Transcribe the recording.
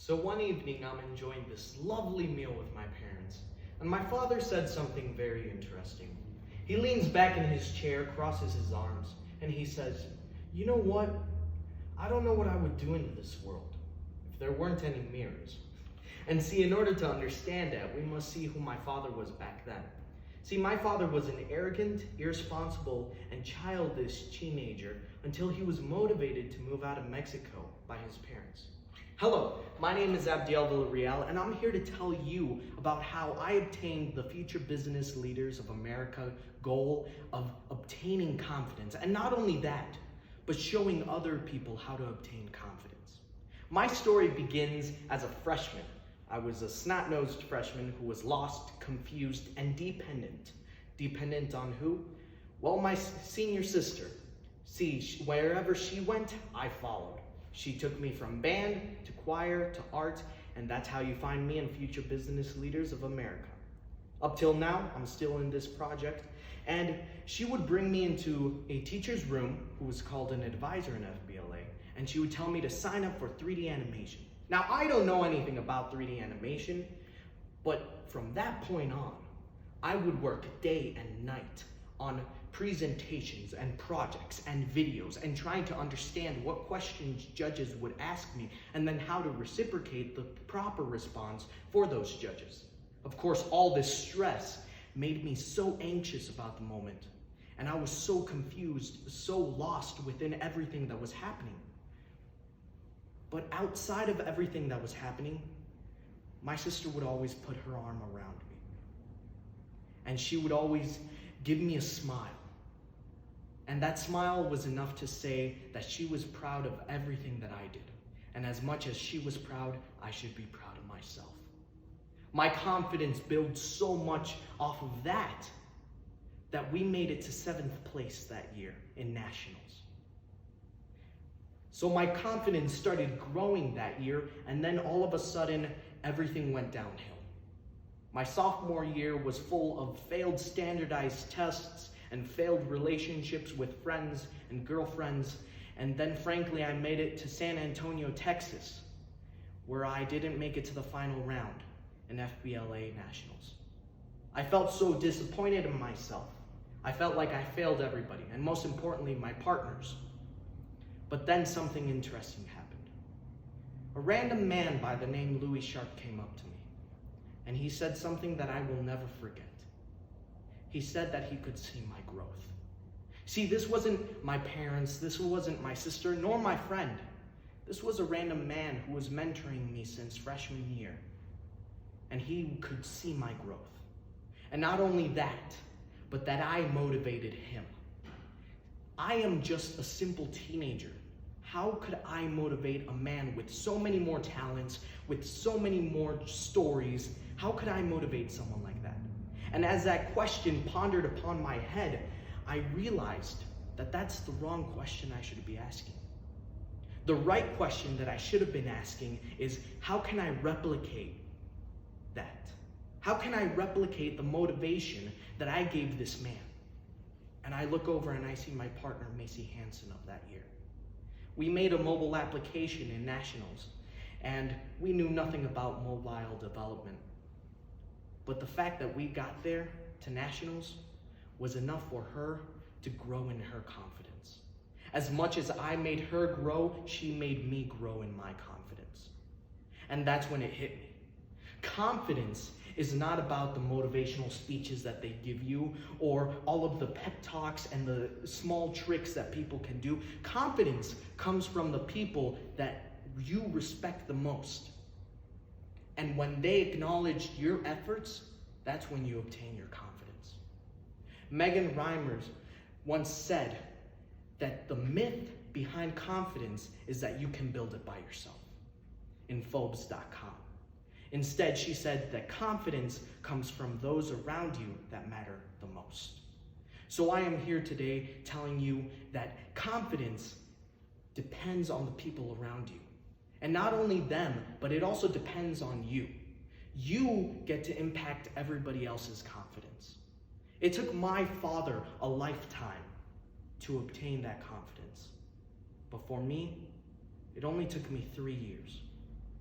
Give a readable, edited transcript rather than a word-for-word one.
So one evening, I'm enjoying this lovely meal with my parents, and my father said something very interesting. He leans back in his chair, crosses his arms, and he says, "You know what? I don't know what I would do in this world if there weren't any mirrors." And see, in order to understand that, we must see who my father was back then. See, my father was an arrogant, irresponsible, and childish teenager until he was motivated to move out of Mexico by his parents. Hello, my name is Abdiel Villarreal, and I'm here to tell you about how I obtained the Future Business Leaders of America goal of obtaining confidence. And not only that, but showing other people how to obtain confidence. My story begins as a freshman. I was a snot-nosed freshman who was lost, confused, and dependent. Dependent on who? Well, my senior sister. See, wherever she went, I followed. She took me from band to choir to art, and that's how you find me in Future Business Leaders of America. Up till now, I'm still in this project, and she would bring me into a teacher's room, who was called an advisor in FBLA, and she would tell me to sign up for 3D animation. Now, I don't know anything about 3D animation, but from that point on, I would work day and night on presentations and projects and videos and trying to understand what questions judges would ask me and then how to reciprocate the proper response for those judges. Of course, all this stress made me so anxious about the moment, and I was so confused, so lost within everything that was happening. But outside of everything that was happening, my sister would always put her arm around me. And she would always give me a smile. And that smile was enough to say that she was proud of everything that I did. And as much as she was proud, I should be proud of myself. My confidence built so much off of that we made it to 7th place that year in nationals. So my confidence started growing that year, and then all of a sudden, everything went downhill. My sophomore year was full of failed standardized tests and failed relationships with friends and girlfriends, and then frankly, I made it to San Antonio, Texas, where I didn't make it to the final round in FBLA Nationals. I felt so disappointed in myself. I felt like I failed everybody, and most importantly, my partners. But then something interesting happened. A random man by the name Louis Sharp came up to me, and he said something that I will never forget. He said that he could see my growth. See, this wasn't my parents, this wasn't my sister, nor my friend. This was a random man who was mentoring me since freshman year, and he could see my growth. And not only that, but that I motivated him. I am just a simple teenager. How could I motivate a man with so many more talents, with so many more stories? How could I motivate someone like that? And as that question pondered upon my head, I realized that that's the wrong question I should be asking. The right question that I should have been asking is, how can I replicate that? How can I replicate the motivation that I gave this man? And I look over and I see my partner, Macy Hansen, of that year. We made a mobile application in nationals, and we knew nothing about mobile development. But the fact that we got there to nationals was enough for her to grow in her confidence. As much as I made her grow, she made me grow in my confidence. And that's when it hit me. Confidence is not about the motivational speeches that they give you or all of the pep talks and the small tricks that people can do. Confidence comes from the people that you respect the most. And when they acknowledge your efforts, that's when you obtain your confidence. Megan Reimers once said that the myth behind confidence is that you can build it by yourself in Phobes.com. Instead, she said that confidence comes from those around you that matter the most. So I am here today telling you that confidence depends on the people around you. And not only them, but it also depends on you. You get to impact everybody else's confidence. It took my father a lifetime to obtain that confidence. But for me, it only took me 3 years.